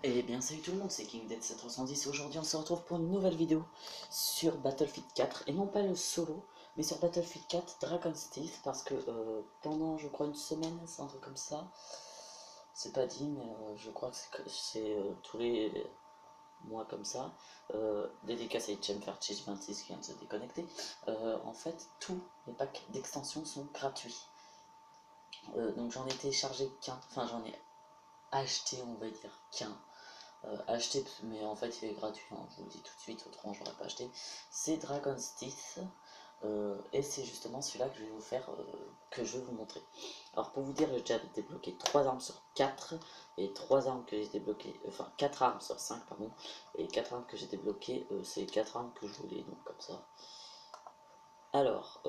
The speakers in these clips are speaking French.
Eh bien salut tout le monde, c'est KingDead710. Aujourd'hui on se retrouve pour une nouvelle vidéo sur Battlefield 4, et non pas le solo, mais sur Battlefield 4 Dragon's Teeth, parce que pendant je crois une semaine, c'est un truc comme ça, c'est pas dit, mais je crois que c'est tous les mois comme ça, dédicace à HMFerchis26 qui vient de se déconnecter, en fait tous les packs d'extension sont gratuits. Donc j'en ai téléchargé qu'un, enfin j'en ai acheté on va dire qu'un. Acheter, mais en fait il est gratuit, hein, je vous le dis tout de suite, autrement j'aurais pas acheté. C'est Dragon's Teeth, et c'est justement celui-là que je vais vous faire, que je vais vous montrer. Alors pour vous dire, j'ai déjà débloqué 3 armes sur 4, et 3 armes que j'ai débloquées, enfin 4 armes sur 5, pardon, et 4 armes que j'ai débloquées, c'est 4 armes que je voulais, donc comme ça. Alors,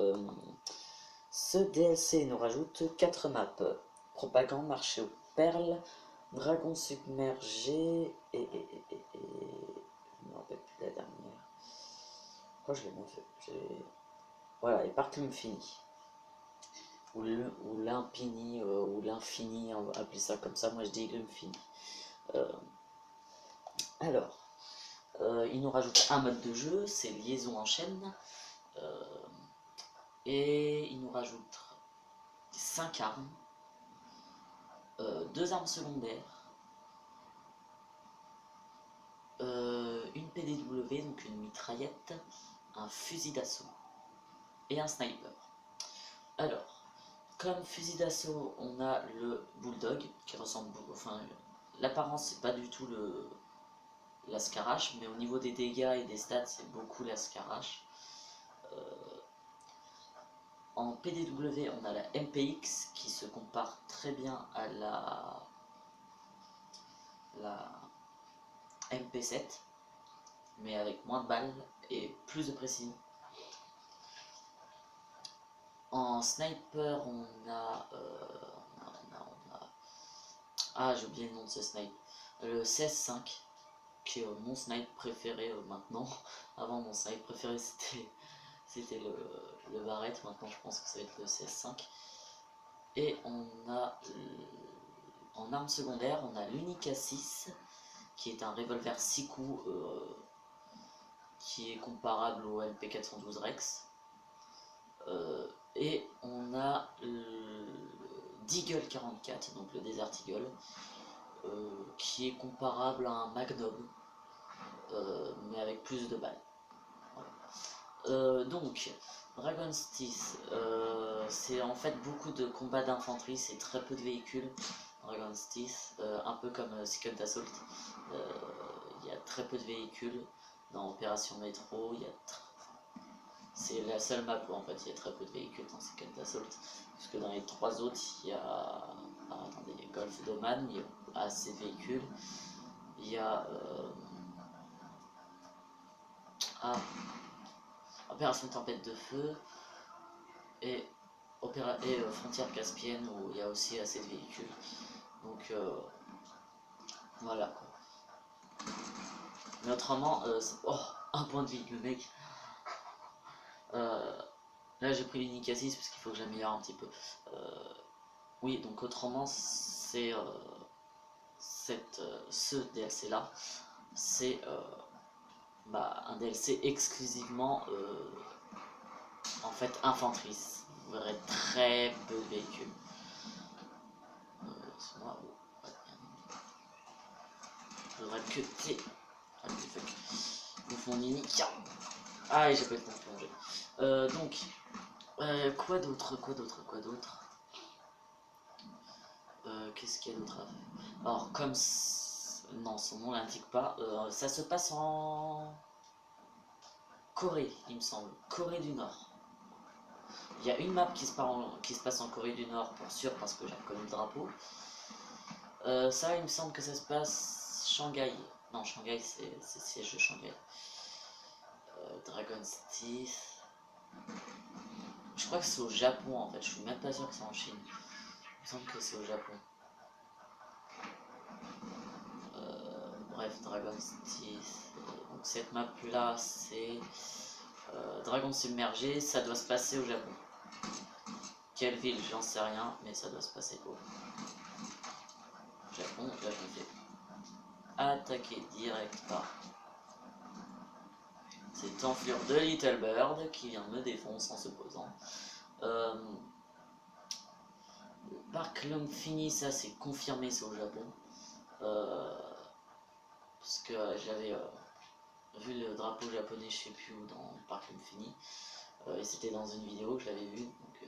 ce DLC nous rajoute 4 maps: propagande, marché aux perles, dragon submergé et je me rappelle plus de la dernière. Pourquoi je l'ai bien fait. Voilà, et Parclume fini. Ou l'impini, ou l'infini, on va appeler ça comme ça, moi je dis l'infini. Euh, alors, il nous rajoute un mode de jeu, c'est liaison en chaîne. Et il nous rajoute 5 armes, 2 armes secondaires, une PDW, donc une mitraillette, un fusil d'assaut et un sniper. Alors, comme fusil d'assaut, on a le bulldog qui ressemble beaucoup. Enfin, l'apparence, c'est pas du tout la Scarache, mais au niveau des dégâts et des stats, c'est beaucoup la Scarache. En PDW, on a la MPX qui se compare très bien à la MP7, mais avec moins de balles et plus de précision. En sniper, ah, j'ai oublié le nom de ce snipe. Le 16-5, qui est mon snipe préféré maintenant. Avant, mon snipe préféré, c'était le Barrett. Maintenant, je pense que ça va être le 16-5. Et en arme secondaire, on a l'Unica 6, qui est un revolver 6 coups, qui est comparable au LP412 Rex. Et on a le Deagle 44, donc le Desert Eagle, qui est comparable à un Magnum, mais avec plus de balles. Voilà. Donc, Dragon's Teeth, c'est en fait beaucoup de combats d'infanterie, c'est très peu de véhicules. Dragon's Teeth, un peu comme Second Assault, il y a très peu de véhicules. Dans Opération Métro, c'est la seule map où en fait il y a très peu de véhicules dans Second Assault, puisque dans les 3 autres il y a, attendez, Golf d'Oman, il y a assez de véhicules, il y a Opération Tempête de Feu et, Frontière Caspienne où il y a aussi assez de véhicules, donc voilà quoi. Mais autrement, oh, un point de vie le mec. Là j'ai pris l'Unica 6 parce qu'il faut que j'améliore un petit peu. Oui, donc autrement, c'est ce DLC là, c'est un DLC exclusivement en fait infanterie. Vous verrez très peu de véhicules. C'est moi, oh, je voudrais que t'es. Ah, fuck. Bouffe mon mini. Ah, et j'ai pas le temps de plonger. Donc, quoi d'autre, qu'est-ce qu'il y a d'autre à faire? Alors, comme. Non, son nom l'indique pas. Ça se passe en Corée, il me semble. Corée du Nord. Il y a une map qui se passe en Corée du Nord, pour sûr, parce que j'ai reconnu le drapeau. Ça, il me semble que ça se passe Shanghai. Non, Shanghai, c'est siège de Shanghai. Dragon's Teeth. Je crois que c'est au Japon en fait, je suis même pas sûr que c'est en Chine. Il me semble que c'est au Japon. Bref, Dragon's Teeth. Donc cette map là, c'est Dragon submergé, ça doit se passer au Japon. Quelle ville, j'en sais rien, mais ça doit se passer au Japon, là je me fais. attaqué direct par cette enflure de Little Bird qui vient me défoncer en se posant. Le parc Longfini, ça c'est confirmé, c'est au Japon. Parce que j'avais vu le drapeau japonais, je sais plus où, dans le parc Longfini. Et c'était dans une vidéo que je l'avais vu. Donc,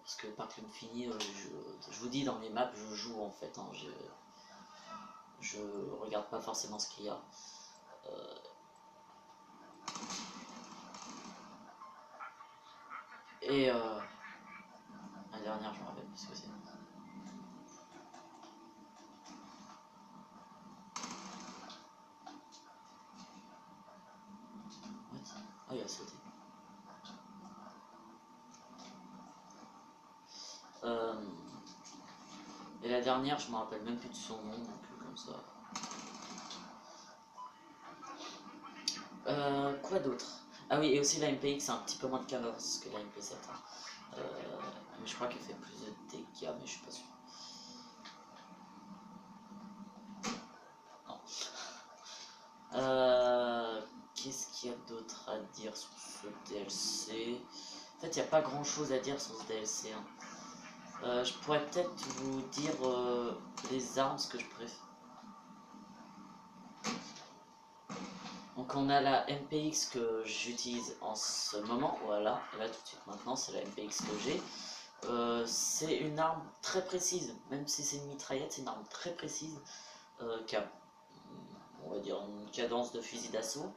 parce que le parc Longfini, je vous dis, dans mes maps, je joue en fait. Hein, je regarde pas forcément ce qu'il y a. Et la dernière, je me rappelle plus ce que c'est. Ah, il a sauté. Et la dernière, je me rappelle même plus de son nom, donc comme ça. Quoi d'autre? Ah oui, et aussi la MPX c'est un petit peu moins de canvas que la MP7. Hein. Mais je crois qu'elle fait plus de dégâts, mais je suis pas sûr. Non. Qu'est-ce qu'il y a d'autre à dire sur ce DLC? En fait, il n'y a pas grand chose à dire sur ce DLC. Hein. Je pourrais peut-être vous dire les armes, ce que je préfère. Donc on a la MPX que j'utilise en ce moment, voilà, là tout de suite maintenant c'est la MPX que j'ai. C'est une arme très précise, même si c'est une mitraillette, c'est une arme très précise qui a, on va dire, une cadence de fusil d'assaut.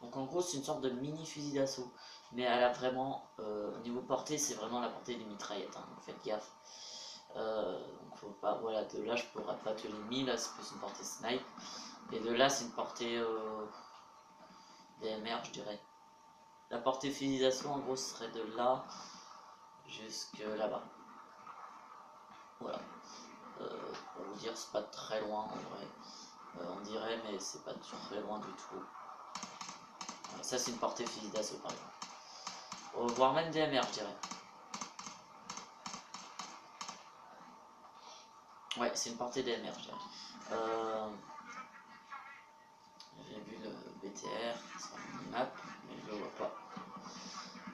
Donc en gros c'est une sorte de mini fusil d'assaut, mais elle a vraiment, au niveau portée, c'est vraiment la portée des mitraillettes, hein, donc faites gaffe. Donc faut pas, voilà, de là je pourrais pas tuer l'ennemi, là c'est plus une portée snipe, et de là c'est une portée DMR je dirais. La portée fusil d'assaut en gros serait de là jusque là-bas. Voilà. Pour vous dire c'est pas très loin en vrai. On dirait mais c'est pas très loin du tout. Voilà, ça c'est une portée fusil d'assaut par exemple. Voire même DMR je dirais. Ouais, c'est une portée DMR, je dirais. J'ai vu le BTR sur la minimap, mais je le vois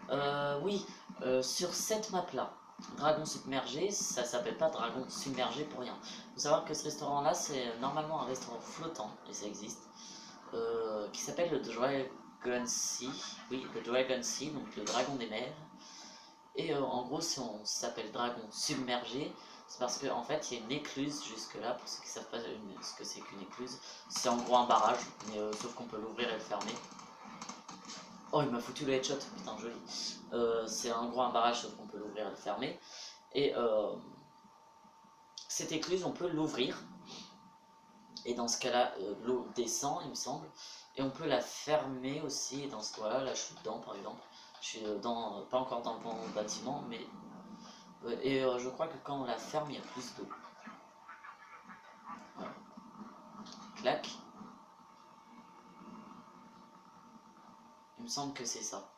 pas. Oui, sur cette map-là, Dragon submergé, ça s'appelle pas Dragon submergé pour rien. Faut savoir que ce restaurant-là, c'est normalement un restaurant flottant, et ça existe, qui s'appelle le Dragon Sea. Oui, le Dragon Sea, donc le dragon des mers. Et en gros, si on s'appelle dragon submergé, c'est parce qu'en fait, il y a une écluse jusque là. Pour ceux qui ne savent pas ce que c'est qu'une écluse, c'est en gros un barrage, mais sauf qu'on peut l'ouvrir et le fermer. Oh, il m'a foutu le headshot, putain, joli. C'est en gros un barrage, sauf qu'on peut l'ouvrir et le fermer. Et cette écluse, on peut l'ouvrir. Et dans ce cas-là, l'eau descend, il me semble. Et on peut la fermer aussi. Et dans ce cas-là, là, je suis dedans, par exemple. Je suis dans, pas encore dans le bon bâtiment, mais et je crois que quand on la ferme, il y a plus d'eau. Voilà. Clac. Il me semble que c'est ça.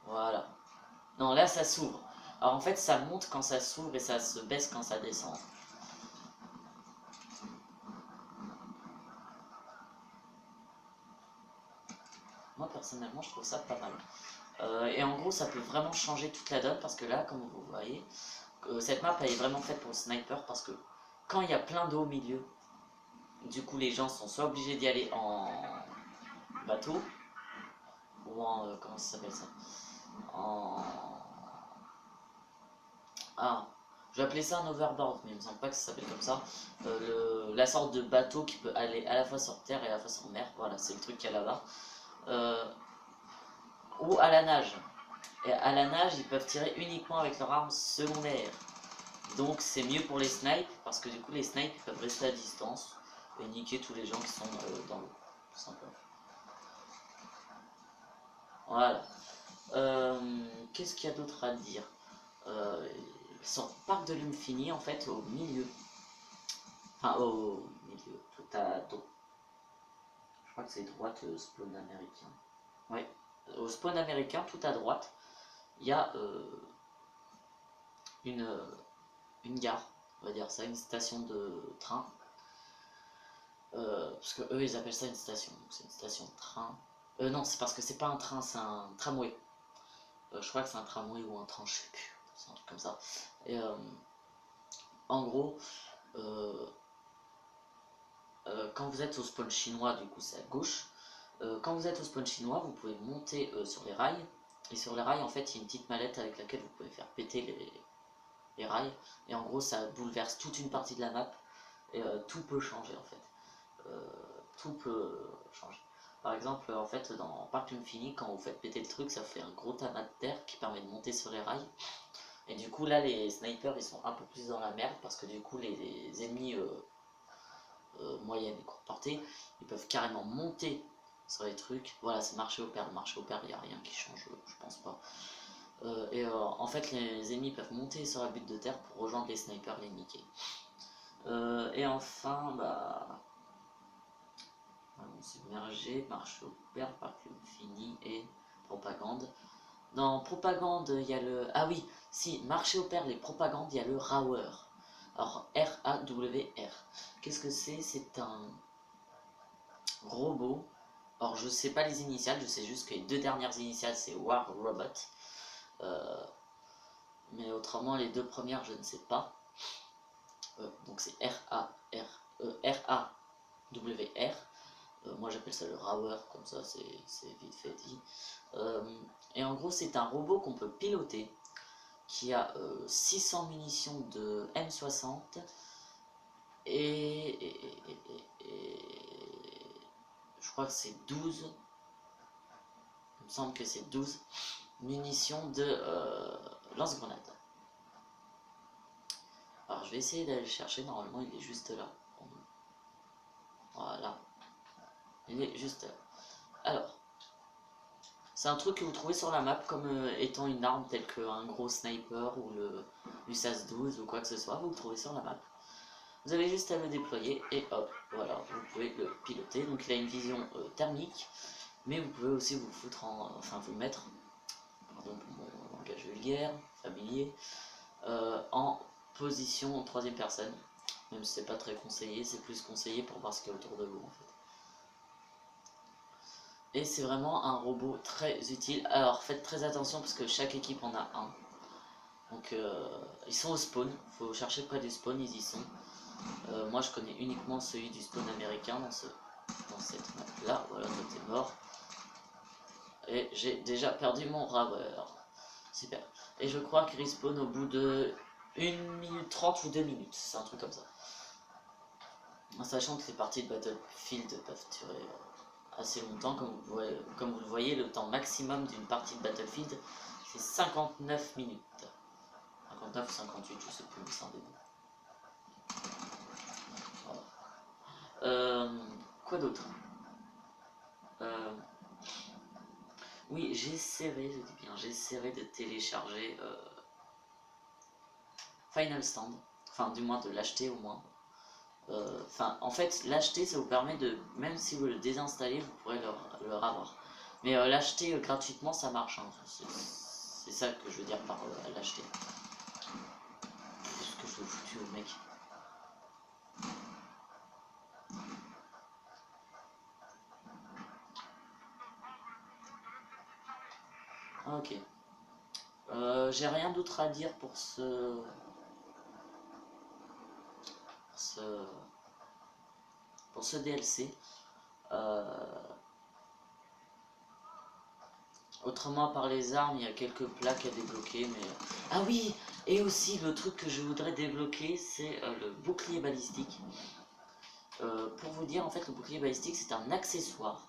Voilà. Non, là, ça s'ouvre. Alors, en fait, ça monte quand ça s'ouvre et ça se baisse quand ça descend. Moi, personnellement, je trouve ça pas mal. Et en gros, ça peut vraiment changer toute la donne parce que là, comme vous voyez, cette map, elle est vraiment faite pour le sniper parce que quand il y a plein d'eau au milieu, du coup, les gens sont soit obligés d'y aller en bateau ou en... comment ça s'appelle ça? En... Ah, je vais appeler ça un overboard, mais il me semble pas que ça s'appelle comme ça. La sorte de bateau qui peut aller à la fois sur terre et à la fois sur mer, voilà, c'est le truc qu'il y a là-bas. Ou à la nage. Et à la nage, ils peuvent tirer uniquement avec leur arme secondaire. Donc c'est mieux pour les snipes, parce que du coup les snipes peuvent rester à distance et niquer tous les gens qui sont dans l'eau, tout simplement. Voilà. Qu'est-ce qu'il y a d'autre à dire? Son parc de l'infini en fait au milieu. Enfin au milieu, tout à dos. Je crois que c'est droite le spawn américain. Ouais. au spawn américain, tout à droite, il y a une, gare, on va dire ça, une station de train. Parce que eux ils appellent ça une station, donc c'est une station de train. Non, c'est parce que c'est pas un train, c'est un tramway. Je crois que c'est un tramway ou un train, je sais plus, c'est un truc comme ça. Et en gros, quand vous êtes au spawn chinois, du coup c'est à gauche. Quand vous êtes au spawn chinois, vous pouvez monter sur les rails. Et sur les rails, en fait, il y a une petite mallette avec laquelle vous pouvez faire péter les rails. Et en gros, ça bouleverse toute une partie de la map. Et tout peut changer, en fait. Tout peut changer. Par exemple, en fait, dans Parc Infini, quand vous faites péter le truc, ça fait un gros tamas de terre qui permet de monter sur les rails. Et du coup, là, les snipers, ils sont un peu plus dans la merde parce que du coup, les ennemis moyenne et courte portée, ils peuvent carrément monter sur les trucs. Voilà, c'est marché au pair. Le marché au pair, il n'y a rien qui change, je pense pas. En fait, les ennemis peuvent monter sur la butte de terre pour rejoindre les snipers, les niquer. Et enfin, bah. On s'est mergé, marché au pair, Parc Infini et propagande. Dans propagande, il y a le. Ah oui, si, marché au pair, les propagandes, il y a le Rawer. Alors, R-A-W-R. Qu'est-ce que c'est? C'est un robot. Alors, je sais pas les initiales, je sais juste que les deux dernières initiales, c'est War Robot. Mais autrement, les deux premières, je ne sais pas. Donc, c'est R-A-W-R. Moi, j'appelle ça le Rawer, comme ça, c'est vite fait dit. Et en gros, c'est un robot qu'on peut piloter qui a 600 munitions de M60 et je crois que c'est 12, il me semble que c'est 12 munitions de lance-grenade. Alors je vais essayer d'aller le chercher, normalement il est juste là. Voilà, il est juste là. Alors, c'est un truc que vous trouvez sur la map comme étant une arme telle qu'un gros sniper ou le USAS 12 ou quoi que ce soit, vous le trouvez sur la map. Vous avez juste à le déployer et hop, voilà, vous pouvez le piloter. Donc il a une vision thermique, mais vous pouvez aussi vous foutre en, enfin vous mettre, pardon pour mon langage vulgaire, familier, en position en troisième personne. Même si c'est pas très conseillé, c'est plus conseillé pour voir ce qu'il y a autour de vous en fait. Et c'est vraiment un robot très utile. Alors faites très attention parce que chaque équipe en a un. Donc ils sont au spawn, il faut chercher près du spawn, ils y sont. Moi je connais uniquement celui du spawn américain dans cette map là. Voilà, toi t'es mort. Et j'ai déjà perdu mon Rawer. Super. Et je crois qu'il respawn au bout de 1 minute 30 ou 2 minutes. C'est un truc comme ça. En sachant que les parties de Battlefield peuvent durer assez longtemps. Comme vous le voyez, le temps maximum d'une partie de Battlefield, c'est 59 minutes. 59 ou 58, je sais plus, mais c'est un début. Voilà. Quoi d'autre? Oui, j'essaierai, je dis bien, j'essaierai de télécharger Final Stand. Enfin, du moins de l'acheter au moins. Enfin, en fait, l'acheter, ça vous permet de, même si vous le désinstallez, vous pourrez le avoir. Mais l'acheter gratuitement, ça marche. Hein. C'est ça que je veux dire par l'acheter. Qu'est-ce que je veux foutu au mec? Ah, ok. J'ai rien d'autre à dire pour ce DLC. Autrement, par les armes, il y a quelques plaques à débloquer, mais... Ah oui. Et aussi, le truc que je voudrais débloquer, c'est le bouclier balistique. Pour vous dire, en fait, le bouclier balistique, c'est un accessoire,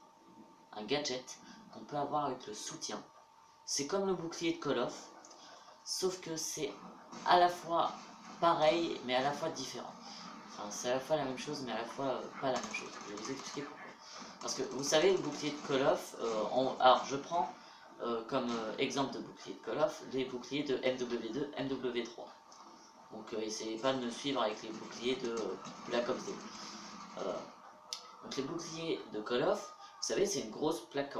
un gadget qu'on peut avoir avec le soutien. C'est comme le bouclier de Call of, sauf que c'est à la fois pareil, mais à la fois différent. Enfin, c'est à la fois la même chose, mais à la fois pas la même chose. Je vais vous expliquer pourquoi. Parce que vous savez, le bouclier de Call of, alors je prends comme exemple de bouclier de Call of les boucliers de MW2, MW3. Donc essayez pas de me suivre avec les boucliers de Black Ops 2. Donc les boucliers de Call of, vous savez, c'est une grosse plaque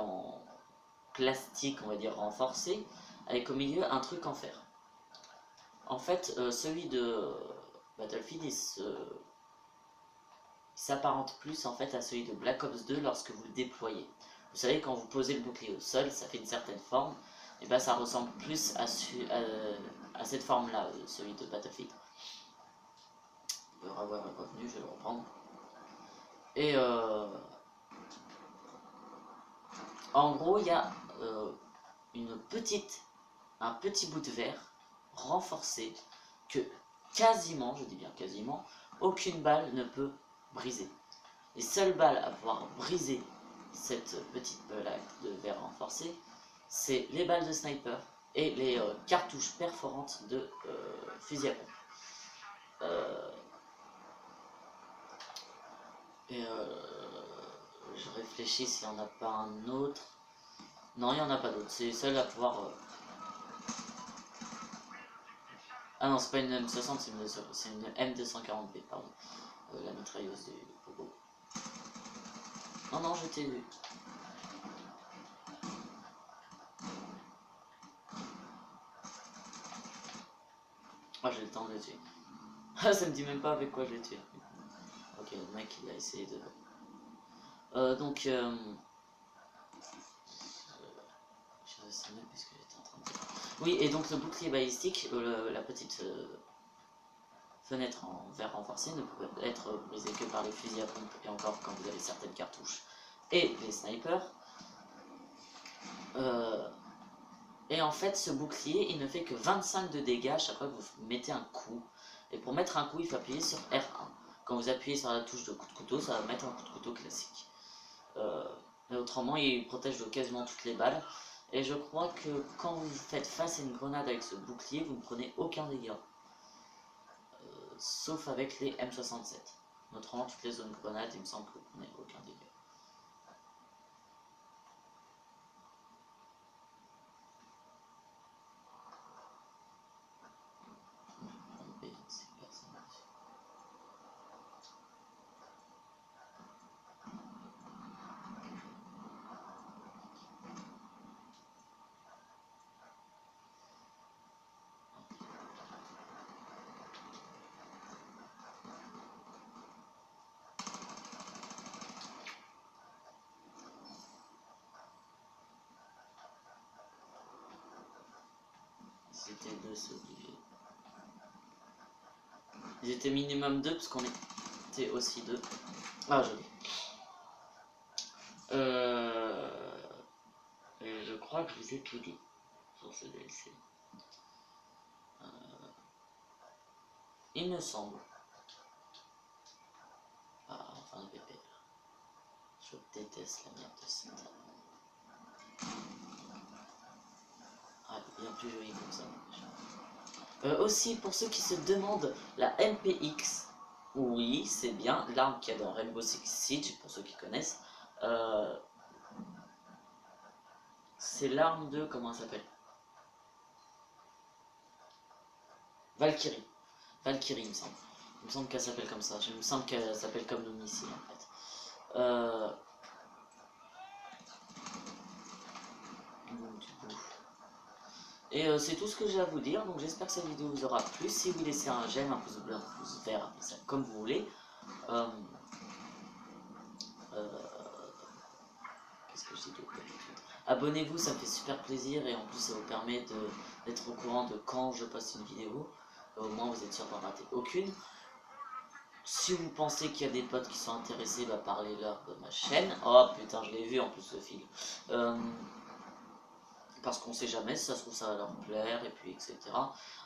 plastique, on va dire renforcé, avec au milieu un truc en fer. En fait, celui de Battlefield, s'apparente plus en fait à celui de Black Ops 2 lorsque vous le déployez. Vous savez, quand vous posez le bouclier au sol, ça fait une certaine forme, et ben ça ressemble plus à cette forme-là, celui de Battlefield. Je vais revoir un revenu, je vais le reprendre. Et en gros, il y a un petit bout de verre renforcé que quasiment, je dis bien quasiment, aucune balle ne peut briser. Les seules balles à pouvoir briser cette petite plaque de verre renforcé, c'est les balles de sniper et les cartouches perforantes de fusil à pompe. Je réfléchis s'il n'y en a pas un autre. Non, il n'y en a pas d'autre. C'est les seuls à pouvoir... Ah non, c'est pas une M60, c'est une M240B, pardon. La mitrailleuse du Pogo. Non, non, je t'ai vu. Ah, j'ai le temps de le tuer. Ah, ça me dit même pas avec quoi je l'ai tué. Ok, le mec, il a essayé de... Oui, et donc le bouclier balistique, la petite fenêtre en verre renforcé ne peut être brisée que par les fusils à pompe, et encore quand vous avez certaines cartouches et les snipers. Et en fait, ce bouclier, il ne fait que 25 de dégâts à chaque fois que vous mettez un coup. Et pour mettre un coup, il faut appuyer sur R1. Quand vous appuyez sur la touche de coup de couteau, ça va mettre un coup de couteau classique. Mais autrement, il protège de quasiment toutes les balles. Et je crois que quand vous faites face à une grenade avec ce bouclier, vous ne prenez aucun dégât. Sauf avec les M67. Autrement, toutes les zones grenades, il me semble que vous ne prenez aucun dégât. C'était deux, c'est obligé. Ils étaient minimum 2 parce qu'on était aussi 2. Ah, joli. Et je crois que je vous ai tout dit sur ce DLC. Il me semble. Ah, enfin le PPR. Je déteste la merde de cette arme. Ah, elle est bien plus jolie comme ça. Aussi, pour ceux qui se demandent, la MPX, oui, c'est bien l'arme qu'il y a dans Rainbow Six Siege, pour ceux qui connaissent. C'est l'arme de... comment elle s'appelle? Valkyrie. Valkyrie, il me semble. Il me semble qu'elle s'appelle comme ça. Il me semble qu'elle s'appelle comme nos missiles, en fait. Et c'est tout ce que j'ai à vous dire, donc j'espère que cette vidéo vous aura plu. Si vous laissez un j'aime, un pouce bleu, un pouce vert, un pouce comme vous voulez. Qu'est-ce que je dis d'autre d'habitude? Abonnez-vous, ça me fait super plaisir et en plus ça vous permet d'être au courant de quand je poste une vidéo. Au moins vous êtes sûr d'en rater aucune. Si vous pensez qu'il y a des potes qui sont intéressés, bah parlez-leur de ma chaîne. Oh putain, je l'ai vu en plus le fil. Parce qu'on sait jamais si ça se trouve ça va leur plaire et puis etc.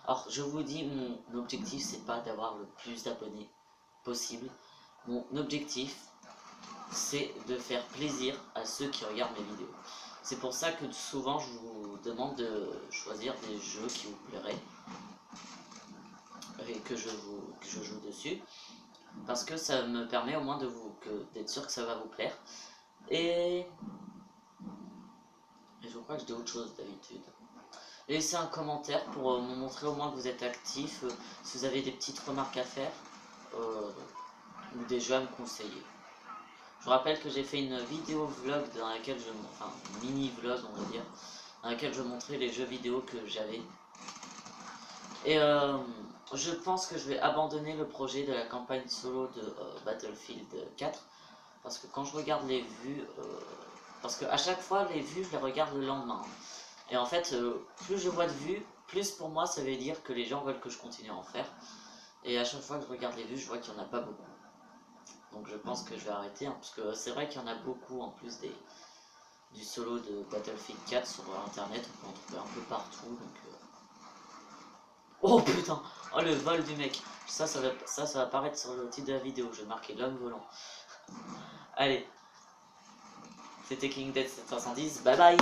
Alors je vous dis, mon objectif c'est pas d'avoir le plus d'abonnés possible. Mon objectif c'est de faire plaisir à ceux qui regardent mes vidéos. C'est pour ça que souvent je vous demande de choisir des jeux qui vous plairaient et que je joue dessus. Parce que ça me permet au moins d'être sûr que ça va vous plaire. Et je crois que je dis autre chose d'habitude. Laissez un commentaire pour me montrer au moins que vous êtes actif, si vous avez des petites remarques à faire ou des jeux à me conseiller. vous rappelle que j'ai fait une vidéo vlog dans laquelle enfin mini vlog on va dire, dans laquelle je montrais les jeux vidéo que j'avais. Et je pense que je vais abandonner le projet de la campagne solo de Battlefield 4. Parce que quand je regarde les vues, parce que à chaque fois les vues je les regarde le lendemain. Et en fait, plus je vois de vues, plus pour moi ça veut dire que les gens veulent que je continue à en faire. Et à chaque fois que je regarde les vues, je vois qu'il n'y en a pas beaucoup. Donc je pense que je vais arrêter, hein, parce que c'est vrai qu'il y en a beaucoup en plus du solo de Battlefield 4 sur internet, on peut en trouver un peu partout. Donc, oh putain, oh le vol du mec, ça va apparaître sur le titre de la vidéo, je vais marquer l'homme volant. Allez, c'était King Dead 710, bye bye.